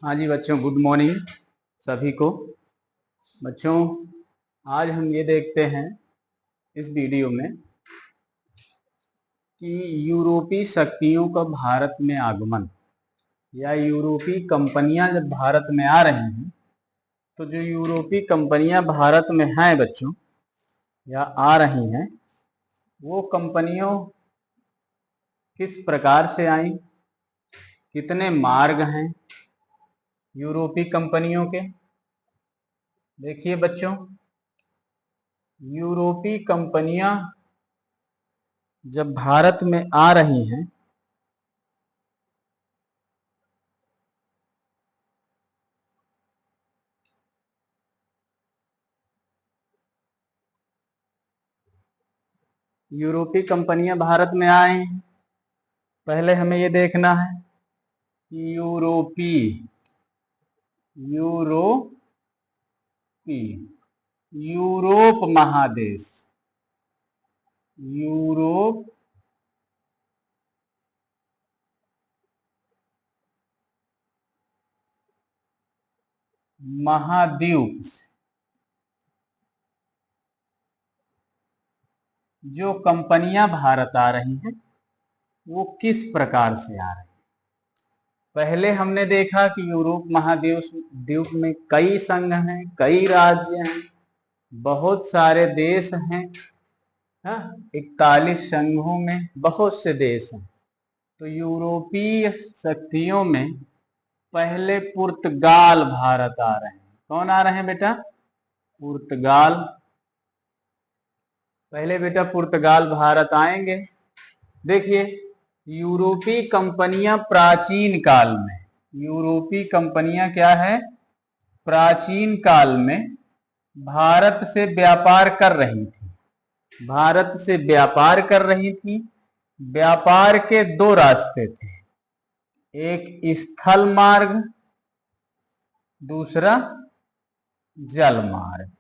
हाँ जी बच्चों, good morning सभी को। बच्चों, आज हम ये देखते हैं इस वीडियो में कि यूरोपीय शक्तियों का भारत में आगमन या यूरोपीय कंपनियां जब भारत में आ रही हैं तो जो यूरोपीय कंपनियां भारत में हैं बच्चों या आ रही हैं, वो कंपनियों किस प्रकार से आई, कितने मार्ग हैं यूरोपीय कंपनियों के। देखिए बच्चों, यूरोपीय कंपनियां जब भारत में आ रही हैं यूरोपीय कंपनियां भारत में आए हैं, पहले हमें ये देखना है कि यूरोप महादेश, यूरोप महाद्वीप से जो कंपनियां भारत आ रही हैं वो किस प्रकार से आ रही हैं। पहले हमने देखा कि यूरोप महाद्वीप में कई संघ हैं, कई राज्य हैं, बहुत सारे देश हैं। 41 संघों में बहुत से देश हैं। तो यूरोपीय शक्तियों में पहले पुर्तगाल भारत आ रहे हैं। कौन आ रहे हैं बेटा? पुर्तगाल। पहले बेटा पुर्तगाल भारत आएंगे। देखिए, यूरोपीय कंपनियां प्राचीन काल में, यूरोपीय कंपनियां क्या है, प्राचीन काल में भारत से व्यापार कर रही थी। भारत से व्यापार कर रही थी। व्यापार के दो रास्ते थे, एक स्थल मार्ग, दूसरा जल मार्ग।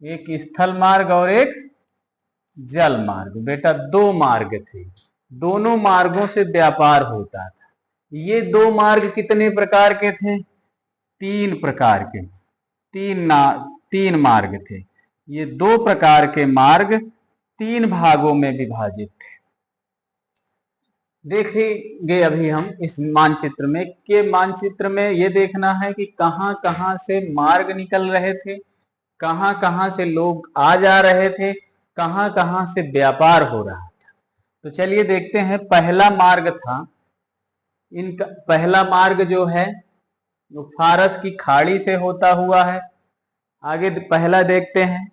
एक स्थल मार्ग और एक जल मार्ग। बेटा दो मार्ग थे, दोनों मार्गों से व्यापार होता था। ये दो मार्ग कितने प्रकार के थे? 3 प्रकार के, तीन मार्ग थे। ये 2 प्रकार के मार्ग 3 भागों में विभाजित थे। देखेंगे अभी हम इस मानचित्र में, के मानचित्र में ये देखना है कि कहां कहां से मार्ग निकल रहे थे, कहां कहां से लोग आ जा रहे थे, कहां कहां से व्यापार हो रहा था। तो चलिए देखते हैं। पहला मार्ग था इनका, पहला मार्ग जो है वो फारस की खाड़ी से होता हुआ है। आगे पहला देखते हैं।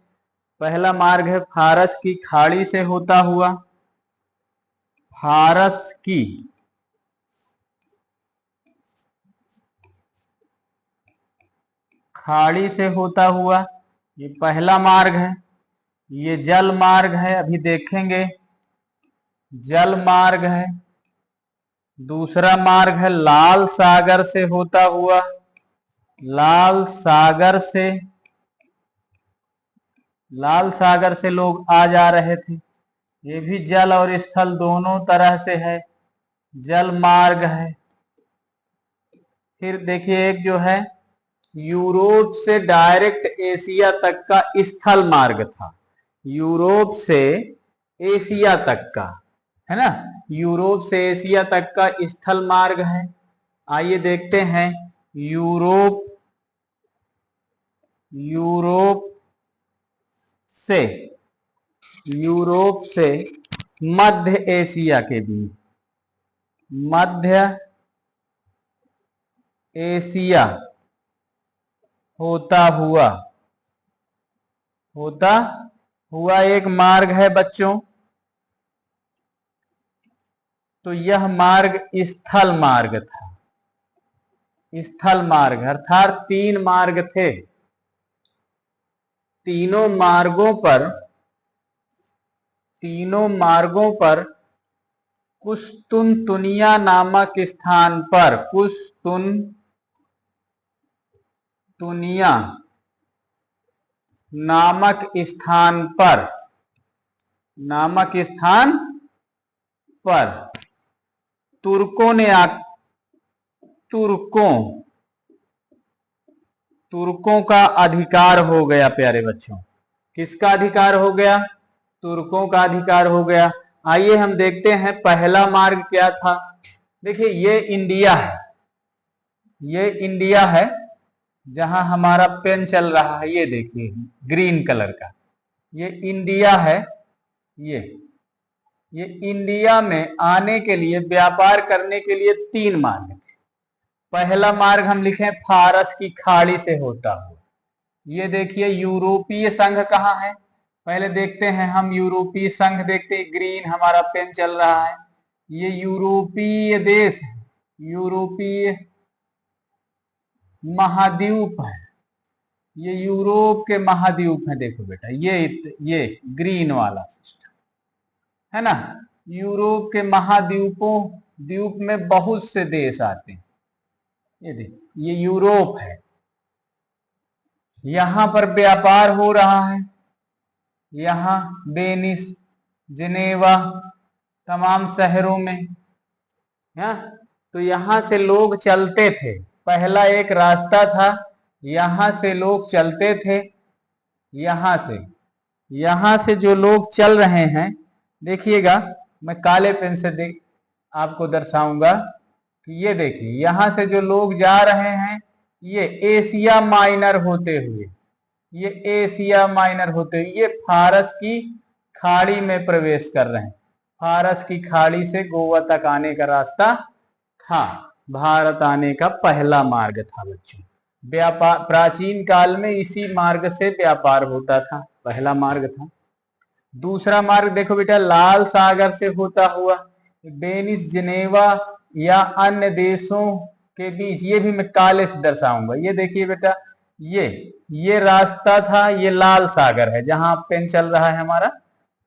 पहला मार्ग है फारस की खाड़ी से होता हुआ, फारस की खाड़ी से होता हुआ, ये पहला मार्ग है। ये जल मार्ग है, अभी देखेंगे। जल मार्ग है। दूसरा मार्ग है लाल सागर से होता हुआ, लाल सागर से लोग आ जा रहे थे। ये भी जल और स्थल दोनों तरह से है, जल मार्ग है। फिर देखिए एक जो है यूरोप से डायरेक्ट एशिया तक का स्थल मार्ग था। यूरोप से एशिया तक का, है ना, यूरोप से एशिया तक का स्थल मार्ग है। आइए देखते हैं। यूरोप से मध्य एशिया के बीच, मध्य एशिया होता हुआ एक मार्ग है बच्चों। तो यह मार्ग स्थल मार्ग था। स्थल मार्ग अर्थात 3 मार्ग थे। तीनों मार्गों पर कुस्तुनतुनिया नामक स्थान पर, कुस्तुनतुनिया नामक स्थान पर तुर्कों ने तुर्कों का अधिकार हो गया प्यारे बच्चों। किसका अधिकार हो गया? तुर्कों का अधिकार हो गया। आइए हम देखते हैं पहला मार्ग क्या था। देखिए ये इंडिया है, ये इंडिया है जहां हमारा पेन चल रहा है, ये देखिए ग्रीन कलर का, ये इंडिया है। ये इंडिया में आने के लिए, व्यापार करने के लिए 3 मार्ग थे। पहला मार्ग हम लिखे फारस की खाड़ी से होता हुआ। ये देखिए यूरोपीय संघ कहाँ है, पहले देखते हैं हम यूरोपीय संघ देखते हैं, ग्रीन हमारा पेन चल रहा है, ये यूरोपीय देश है, यूरोपीय महाद्वीप है, ये यूरोप के महाद्वीप है। देखो बेटा ये ग्रीन वाला सिस्टम है ना, यूरोप के द्वीप में बहुत से देश आते हैं। ये देखिए ये यूरोप है, यहां पर व्यापार हो रहा है, यहां वेनिस, जिनेवा, तमाम शहरों में है। तो यहां से लोग चलते थे, पहला एक रास्ता था, यहां से लोग चलते थे, यहां से जो लोग चल रहे हैं, देखिएगा मैं काले पेन से आपको दर्शाऊंगा कि ये देखिए यहां से जो लोग जा रहे हैं, ये एशिया माइनर होते हुए, ये फारस की खाड़ी में प्रवेश कर रहे हैं। फारस की खाड़ी से गोवा तक आने का रास्ता था, भारत आने का पहला मार्ग था बच्चों। व्यापार प्राचीन काल में इसी मार्ग से व्यापार होता था, पहला मार्ग था। दूसरा मार्ग देखो बेटा लाल सागर से होता हुआ वेनिस, जिनेवा या अन्य देशों के बीच, ये भी मैं काले से दर्शाऊंगा। ये देखिए बेटा ये रास्ता था, ये लाल सागर है जहां पेन चल रहा है हमारा,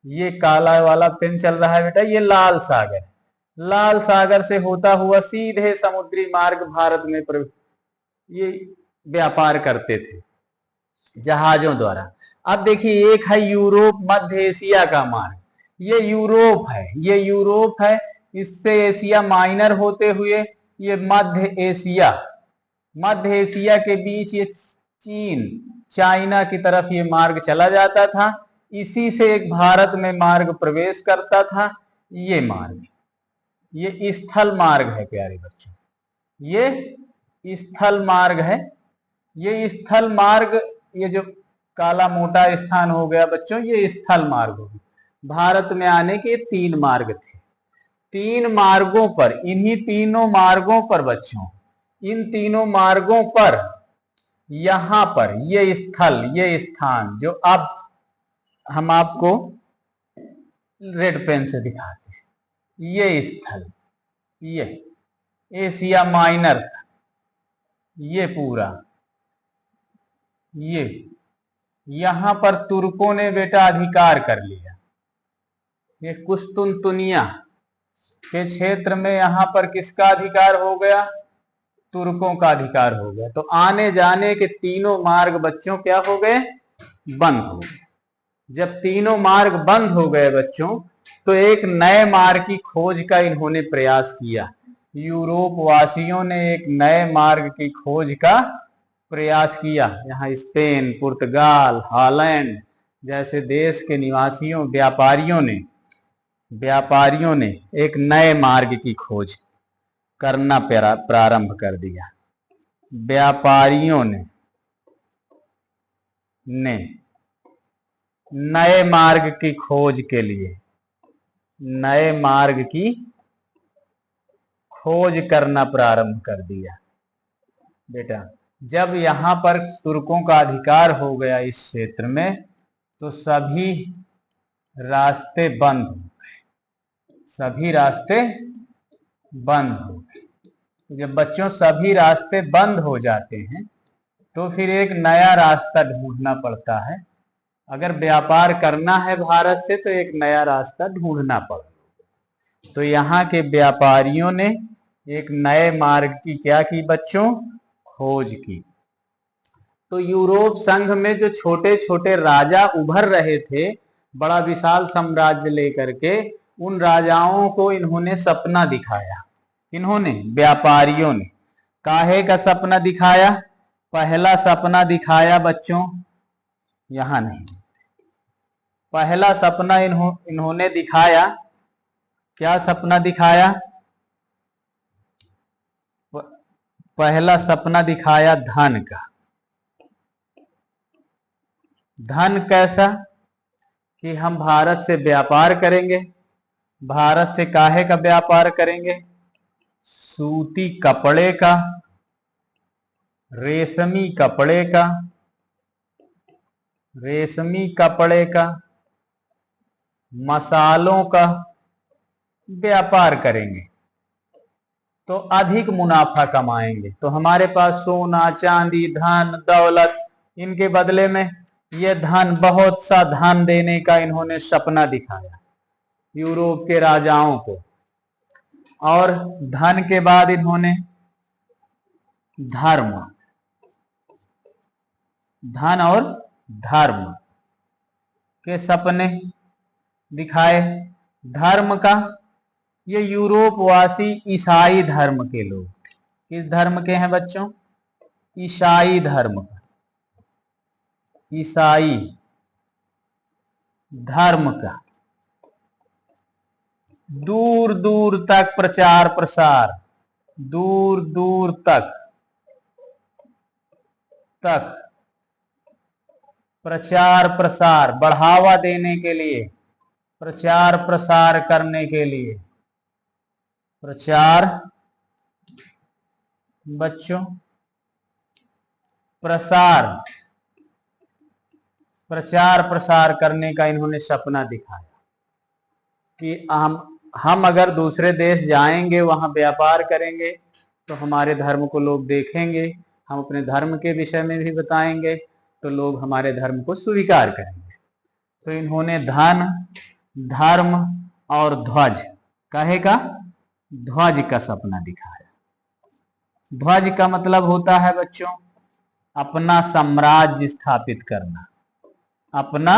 ये काला वाला पेन चल रहा है बेटा, ये लाल सागर। लाल सागर से होता हुआ सीधे समुद्री मार्ग भारत में ये व्यापार करते थे जहाजों द्वारा। अब देखिए एक है यूरोप मध्य एशिया का मार्ग, ये यूरोप है, इससे एशिया माइनर होते हुए ये मध्य एशिया के बीच ये चीन, चाइना की तरफ ये मार्ग चला जाता था, इसी से एक भारत में मार्ग प्रवेश करता था। ये मार्ग, ये स्थल मार्ग है प्यारे बच्चों, ये स्थल मार्ग है। ये स्थल मार्ग, ये जो काला मोटा स्थान हो गया बच्चों, ये स्थल मार्ग हो गया। भारत में आने के 3 मार्ग थे, 3 मार्गों पर, इन्हीं तीनों मार्गों पर बच्चों, इन तीनों मार्गों पर यहां पर ये स्थान जो अब हम आपको रेड पेन से दिखाते हैं, ये स्थल, ये एशिया माइनर, ये पूरा, ये यहां पर तुर्कों ने बेटा अधिकार कर लिया। ये कुस्तुनतुनिया के क्षेत्र में यहां पर किसका अधिकार हो गया? तुर्कों का अधिकार हो गया। तो आने जाने के तीनों मार्ग बच्चों क्या हो गए? बंद हो गए। जब तीनों मार्ग बंद हो गए बच्चों, तो एक नए मार्ग की खोज का इन्होंने प्रयास किया। यूरोप वासियों ने एक नए मार्ग की खोज का प्रयास किया। यहाँ स्पेन, पुर्तगाल, हॉलैंड जैसे देश के निवासियों, व्यापारियों ने एक नए मार्ग की खोज करना प्रारंभ कर दिया। व्यापारियों ने नए मार्ग की खोज के लिए नए मार्ग की खोज करना प्रारंभ कर दिया। बेटा जब यहां पर तुर्कों का अधिकार हो गया इस क्षेत्र में, तो सभी रास्ते बंद हो गए, जब बच्चों सभी रास्ते बंद हो जाते हैं, तो फिर एक नया रास्ता ढूंढना पड़ता है। अगर व्यापार करना है भारत से, तो एक नया रास्ता ढूंढना पड़ेगा। तो यहाँ के व्यापारियों ने एक नए मार्ग की क्या की बच्चों? खोज की। तो यूरोप संघ में जो छोटे छोटे राजा उभर रहे थे, बड़ा विशाल साम्राज्य लेकर के, उन राजाओं को इन्होंने सपना दिखाया। इन्होंने, व्यापारियों ने, काहे का सपना दिखाया? पहला सपना दिखाया बच्चों, यहां नहीं, पहला सपना इन्होंने दिखाया, क्या सपना दिखाया? पहला सपना दिखाया धन का। धन कैसा? कि हम भारत से व्यापार करेंगे। भारत से काहे का व्यापार करेंगे? सूती कपड़े का, रेशमी कपड़े का, रेशमी कपड़े का, मसालों का व्यापार करेंगे तो अधिक मुनाफा कमाएंगे। तो हमारे पास सोना चांदी धन दौलत, इनके बदले में ये धन, बहुत सा धन देने का इन्होंने सपना दिखाया यूरोप के राजाओं को। और धन के बाद इन्होंने धर्म, धन और धर्म के सपने दिखाए। धर्म का, ये यूरोप वासी ईसाई धर्म के लोग, किस धर्म के हैं बच्चों? ईसाई धर्म का, ईसाई धर्म का दूर दूर तक प्रचार प्रसार, दूर दूर तक प्रचार प्रसार, बढ़ावा देने के लिए, प्रचार प्रसार करने के लिए, प्रचार बच्चों प्रसार, प्रचार प्रसार करने का इन्होंने सपना दिखाया कि हम अगर दूसरे देश जाएंगे, वहां व्यापार करेंगे तो हमारे धर्म को लोग देखेंगे, हम अपने धर्म के विषय में भी बताएंगे तो लोग हमारे धर्म को स्वीकार करेंगे। तो इन्होंने धन धर्म और ध्वज, काहे का? ध्वज का सपना दिखाया। ध्वज का मतलब होता है बच्चों अपना साम्राज्य स्थापित करना, अपना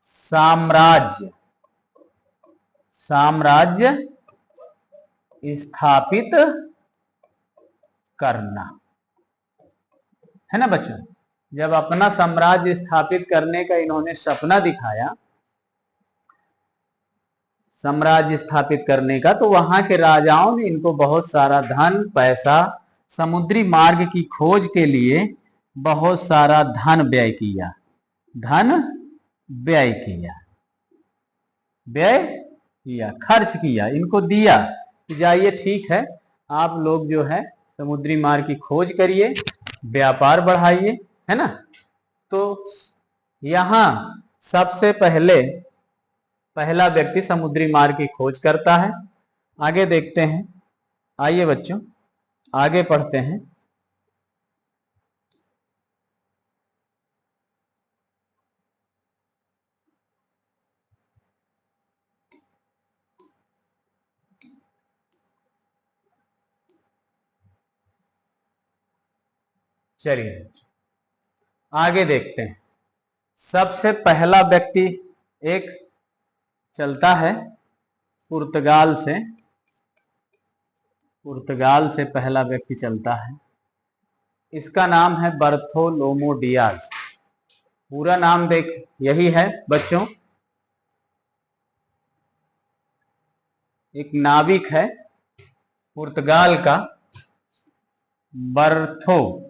साम्राज्य, साम्राज्य स्थापित करना, है ना बच्चों? जब अपना साम्राज्य स्थापित करने का इन्होंने सपना दिखाया, साम्राज्य स्थापित करने का, तो वहां के राजाओं ने इनको बहुत सारा धन पैसा, समुद्री मार्ग की खोज के लिए बहुत सारा धन व्यय किया, धन व्यय किया, व्यय किया, खर्च किया, इनको दिया कि जाइए ठीक है, आप लोग जो है समुद्री मार्ग की खोज करिए, व्यापार बढ़ाइए, है ना? तो यहां सबसे पहला व्यक्ति समुद्री मार्ग की खोज करता है। आगे देखते हैं, आइए बच्चों आगे पढ़ते हैं। चलिए आगे देखते हैं। सबसे पहला व्यक्ति एक चलता है पुर्तगाल से, पुर्तगाल से पहला व्यक्ति चलता है, इसका नाम है बर्थोलोमो डियाज। पूरा नाम देख यही है बच्चों, एक नाविक है पुर्तगाल का, बर्थोलोमो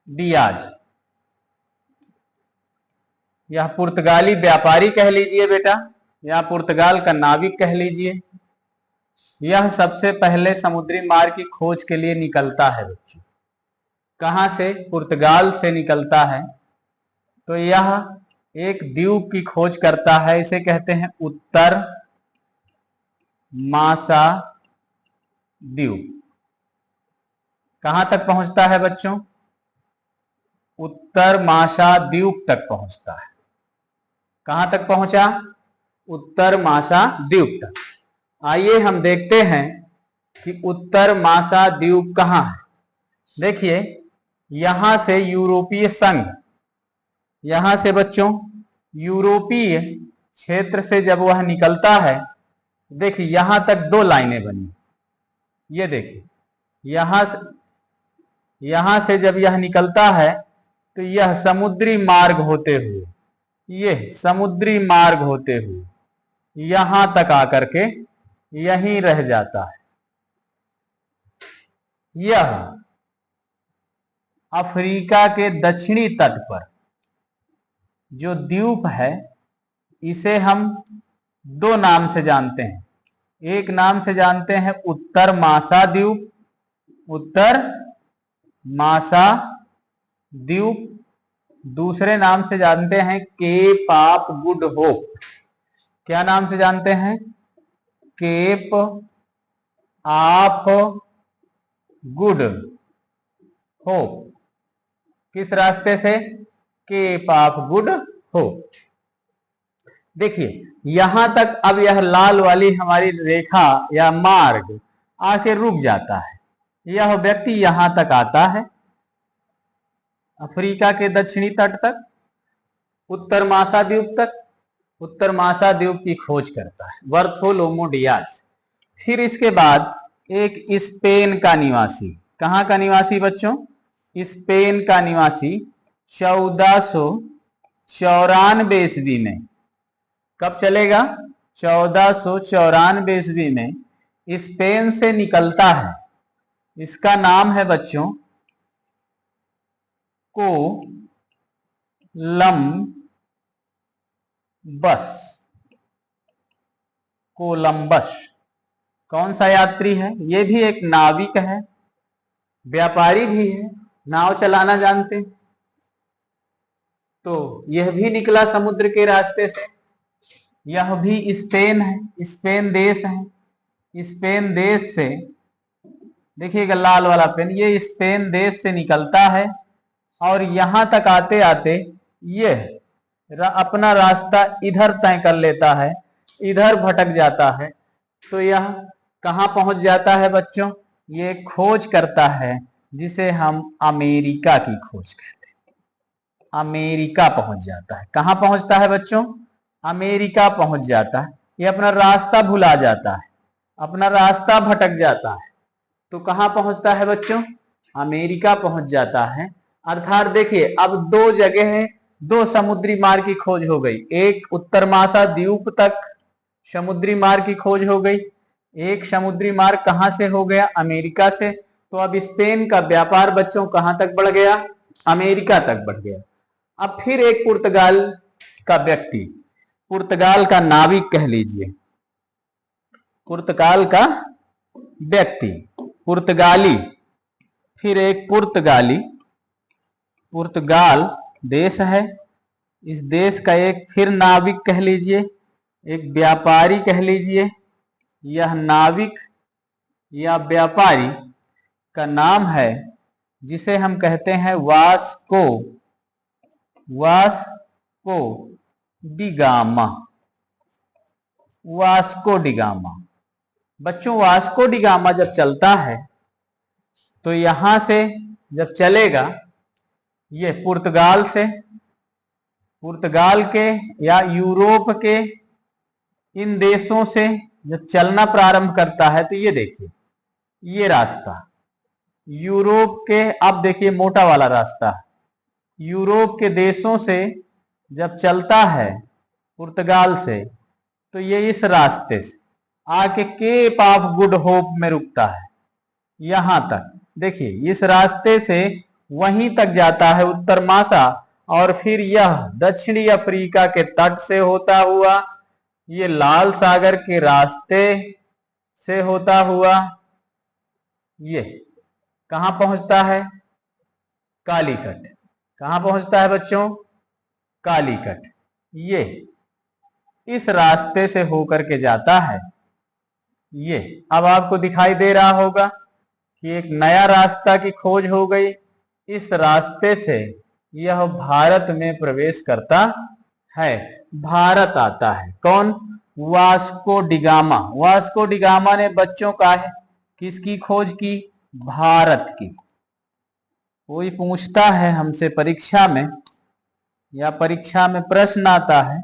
डियाज। यह पुर्तगाली व्यापारी कह लीजिए बेटा, या पुर्तगाल का नाविक कह लीजिए। यह सबसे पहले समुद्री मार्ग की खोज के लिए निकलता है बच्चों। कहां से? पुर्तगाल से निकलता है। तो यह एक द्वीप की खोज करता है, इसे कहते हैं उत्तर मासा द्वीप। कहां तक पहुंचता है बच्चों? उत्तर मासा द्वीप तक पहुंचता है। कहां तक पहुंचा? उत्तर मासा द्वीप तक। आइए हम देखते हैं कि उत्तर मासा द्वीप कहां है। देखिए यहां से यूरोपीय संघ, यहां से बच्चों यूरोपीय क्षेत्र से जब वह निकलता है, देखिए यहां तक 2 लाइनें बनी। ये देखिए यहां से जब यह निकलता है तो यह समुद्री मार्ग होते हुए, यह समुद्री मार्ग होते हुए यहां तक आकर के यहीं रह जाता है। यह अफ्रीका के दक्षिणी तट पर जो द्वीप है, इसे हम 2 नाम से जानते हैं। एक नाम से जानते हैं उत्तर मासा द्वीप, उत्तर मासा द्वीप। दूसरे नाम से जानते हैं केप ऑफ गुड होप। क्या नाम से जानते हैं? Cape of good hope. किस रास्ते से? Cape of good hope. देखिए यहां तक अब यह लाल वाली हमारी रेखा या मार्ग आके रुक जाता है। यह व्यक्ति यहां तक आता है, अफ्रीका के दक्षिणी तट तक, उत्तर मासा द्वीप तक, उत्तर मासा द्वीप की खोज करता है, बार्थोलोमू डियाज। फिर इसके बाद एक स्पेन का निवासी, कहां का निवासी बच्चों? स्पेन का निवासी 1494 ईस्वी में, कब चलेगा? 1494 ईस्वी में स्पेन से निकलता है। इसका नाम है बच्चों कोलंबस। कोलंबस कौन सा यात्री है? ये भी एक नाविक है, व्यापारी भी है, नाव चलाना जानते हैं। तो यह भी निकला समुद्र के रास्ते से। यह भी स्पेन है, स्पेन देश है। स्पेन देश से देखिएगा लाल वाला पेन, ये स्पेन देश से निकलता है और यहां तक आते आते यह अपना रास्ता इधर तय कर लेता है, इधर भटक जाता है। तो यह कहां पहुंच जाता है बच्चों? ये खोज करता है जिसे हम अमेरिका की खोज कहते हैं। अमेरिका पहुंच जाता है। कहां पहुंचता है बच्चों? अमेरिका पहुंच जाता है। ये अपना रास्ता भुला जाता है, अपना रास्ता भटक जाता है, तो कहां पहुंचता है बच्चों? अमेरिका पहुंच जाता है। अर्थात देखिए अब 2 जगह है, 2 समुद्री मार्ग की खोज हो गई। एक उत्तर मासा द्वीप तक समुद्री मार्ग की खोज हो गई, एक समुद्री मार्ग कहां से हो गया? अमेरिका से। तो अब स्पेन का व्यापार बच्चों कहां तक बढ़ गया? अमेरिका तक बढ़ गया। अब फिर एक पुर्तगाल का व्यक्ति, पुर्तगाल का नाविक कह लीजिए, पुर्तगाल का व्यक्ति, पुर्तगाली, फिर एक पुर्तगाली, पुर्तगाल देश है, इस देश का एक फिर नाविक कह लीजिए, एक व्यापारी कह लीजिए। यह नाविक या व्यापारी का नाम है जिसे हम कहते हैं Vasco, Vasco da Gama. Vasco da Gama बच्चों, वास्को डिगामा जब चलता है तो यहां से जब चलेगा, ये पुर्तगाल से, पुर्तगाल के या यूरोप के इन देशों से जब चलना प्रारंभ करता है, तो ये देखिए ये रास्ता यूरोप के, अब देखिए मोटा वाला रास्ता, यूरोप के देशों से जब चलता है पुर्तगाल से, तो ये इस रास्ते से आके केप ऑफ गुड होप में रुकता है। यहां तक देखिए इस रास्ते से वहीं तक जाता है उत्तर मासा, और फिर यह दक्षिणी अफ्रीका के तट से होता हुआ, ये लाल सागर के रास्ते से होता हुआ ये कहां पहुंचता है? कालीकट। कहां पहुंचता है बच्चों? कालीकट। ये इस रास्ते से होकर के जाता है। ये अब आपको दिखाई दे रहा होगा कि एक नया रास्ता की खोज हो गई। इस रास्ते से यह भारत में प्रवेश करता है, भारत आता है। कौन? Vasco da Gama. वास्को डिगामा ने बच्चों का है किसकी खोज की? भारत की। कोई पूछता है हमसे परीक्षा में, या परीक्षा में प्रश्न आता है,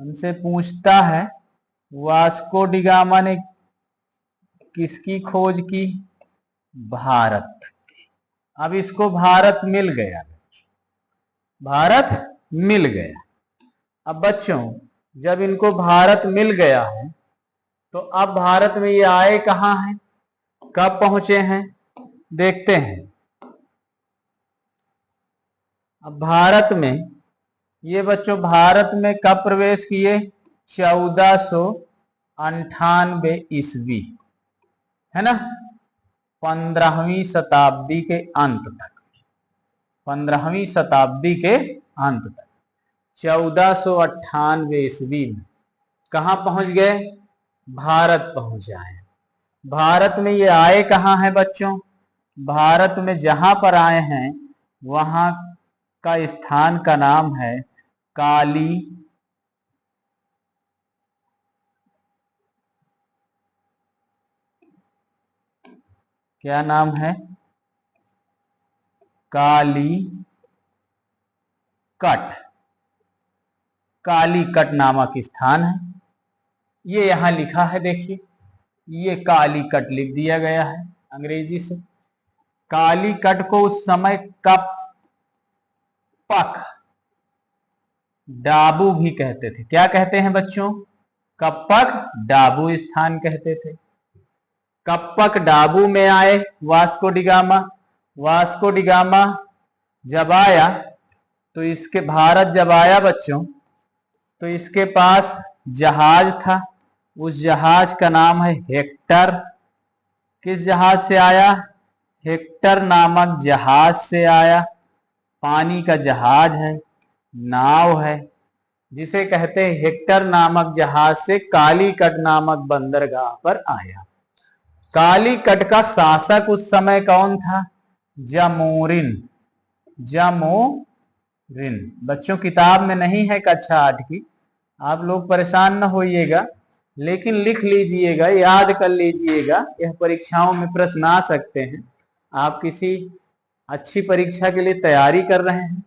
हमसे पूछता है वास्को डी गामा ने किसकी खोज की? भारत। अब इसको भारत मिल गया, भारत मिल गया। अब बच्चों जब इनको भारत मिल गया है तो अब भारत में ये आए कहां हैं, कब पहुंचे हैं, देखते हैं। अब भारत में ये बच्चों भारत में कब प्रवेश किए? 1498 ईस्वी, है ना, 15वीं शताब्दी के अंत तक, 15वीं शताब्दी के अंत तक 1498 ईस्वी में कहां पहुंच गए? भारत पहुंच जाए। भारत में ये आए कहां हैं बच्चों? भारत में जहां पर आए हैं वहां का स्थान का नाम है काली, क्या नाम है? कालीकट। कालीकट नामक स्थान है, ये यहां लिखा है, देखिए ये कालीकट लिख दिया गया है अंग्रेजी से। कालीकट को उस समय कप्पक डाबू भी कहते थे। क्या कहते हैं बच्चों? कप्पक डाबू स्थान कहते थे। कप्पक डाबू में आए Vasco D gamma. Vasco D gamma जब आया तो इसके भारत जब आया बच्चों तो इसके पास जहाज था, उस जहाज का नाम है हेक्टर। किस जहाज से आया? हेक्टर नामक जहाज से आया। पानी का जहाज है, नाव है, जिसे कहते हैं हेक्टर नामक जहाज से कालीकट नामक बंदरगाह पर आया। कालीकट का शासक उस समय कौन था? जामोरिन। जामोरिन बच्चों किताब में नहीं है कक्षा 8 की, आप लोग परेशान न होइएगा, लेकिन लिख लीजिएगा, याद कर लीजिएगा, यह परीक्षाओं में प्रश्न आ सकते हैं। आप किसी अच्छी परीक्षा के लिए तैयारी कर रहे हैं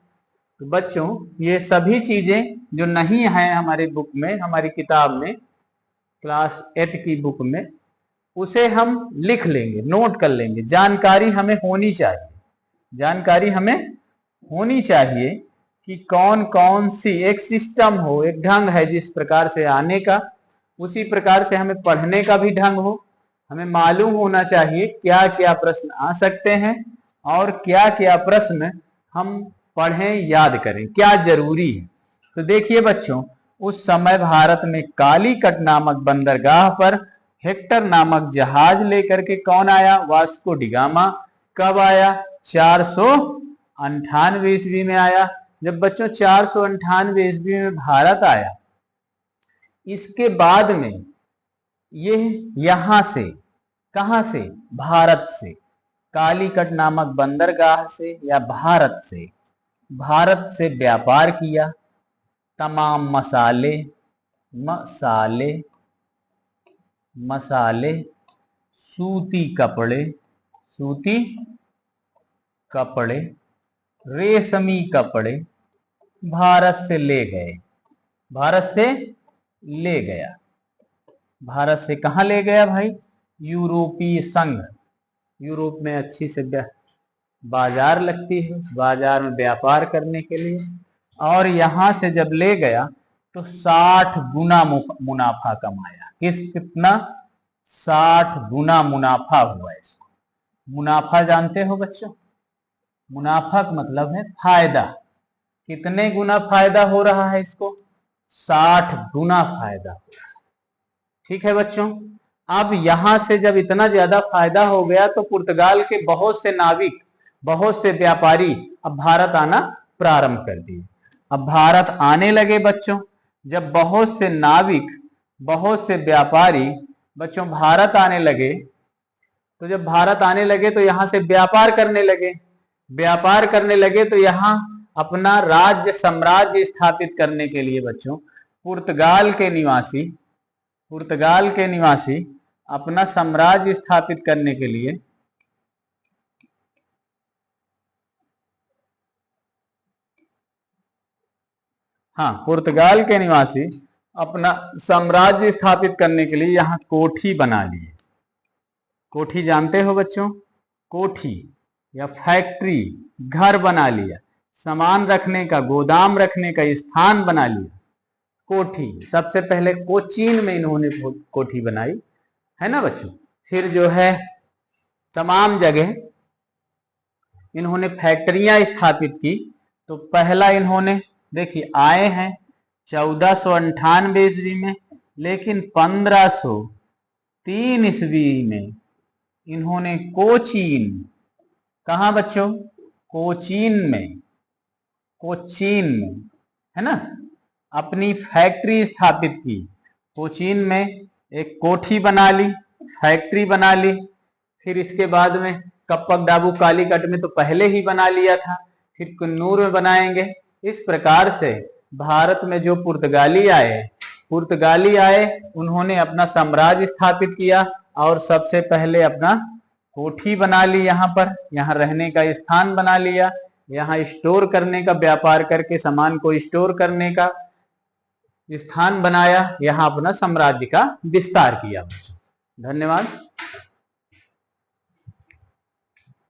तो बच्चों ये सभी चीजें जो नहीं है हमारी बुक में, हमारी किताब में, क्लास 8 की बुक में, उसे हम लिख लेंगे, नोट कर लेंगे। जानकारी हमें होनी चाहिए, जानकारी हमें होनी चाहिए कि कौन कौन सी एक सिस्टम हो, एक ढंग है जिस प्रकार से आने का, उसी प्रकार से हमें पढ़ने का भी ढंग हो। हमें मालूम होना चाहिए क्या क्या प्रश्न आ सकते हैं और क्या क्या प्रश्न हम पढ़ें, याद करें, क्या जरूरी है। तो देखिए बच्चों उस समय भारत में कालीकट नामक बंदरगाह पर हेक्टर नामक जहाज लेकर के कौन आया? Vasco D gamma. कब आया? 498 ईस्वी में आया। जब बच्चों 498 ईस्वी में भारत आया, इसके बाद में ये यहां से, कहां से? भारत से, कालीकट नामक बंदरगाह से या भारत से व्यापार किया। तमाम मसाले मसाले मसाले सूती कपड़े रेशमी कपड़े भारत से ले गए। भारत से ले गया। भारत से कहां ले गया भाई? यूरोपीय संघ। यूरोप में अच्छी से बाजार लगती है, उस बाजार में व्यापार करने के लिए, और यहां से जब ले गया तो 60 गुना मुनाफा कमाया। कितना? 60 गुना मुनाफा हुआ इसको। मुनाफा जानते हो बच्चों? मुनाफा का मतलब है फायदा। कितने गुना फायदा हो रहा है इसको? 60 गुना फायदा हो रहा है। ठीक है बच्चों, अब यहां से जब इतना ज्यादा फायदा हो गया तो पुर्तगाल के बहुत से नाविक, बहुत से व्यापारी अब भारत आना प्रारंभ कर दिए। अब भारत आने लगे बच्चों। जब बहुत से नाविक, बहुत से व्यापारी बच्चों भारत आने लगे, तो जब भारत आने लगे तो यहां से व्यापार करने लगे। व्यापार करने लगे तो यहां अपना राज्य, साम्राज्य स्थापित करने के लिए बच्चों पुर्तगाल के निवासी अपना साम्राज्य स्थापित करने के लिए पुर्तगाल के निवासी अपना साम्राज्य स्थापित करने के लिए यहाँ कोठी बना लिए। कोठी जानते हो बच्चों, कोठी या फैक्ट्री, घर बना लिया, सामान रखने का, गोदाम रखने का स्थान बना लिया। कोठी सबसे पहले कोचीन में इन्होंने कोठी बनाई, है ना बच्चों। फिर जो है तमाम जगह इन्होंने फैक्ट्रियां स्थापित की। तो पहला इन्होंने देखिए आए हैं 1498 ईस्वी में, लेकिन 1503 ईस्वी में इन्होंने कोचीन, कहा बच्चों, कोचीन में, कोचीन में, है ना, अपनी फैक्ट्री स्थापित की। कोचीन में एक कोठी बना ली, फैक्ट्री बना ली। फिर इसके बाद में कप्पक डाबू कालीकट में तो पहले ही बना लिया था, फिर कन्नूर में बनाएंगे। इस प्रकार से भारत में जो पुर्तगाली आए उन्होंने अपना साम्राज्य स्थापित किया और सबसे पहले अपना कोठी बना ली, यहाँ पर, यहाँ रहने का स्थान बना लिया, यहाँ स्टोर करने का, व्यापार करके सामान को स्टोर करने का स्थान बनाया, यहाँ अपना साम्राज्य का विस्तार किया। धन्यवाद।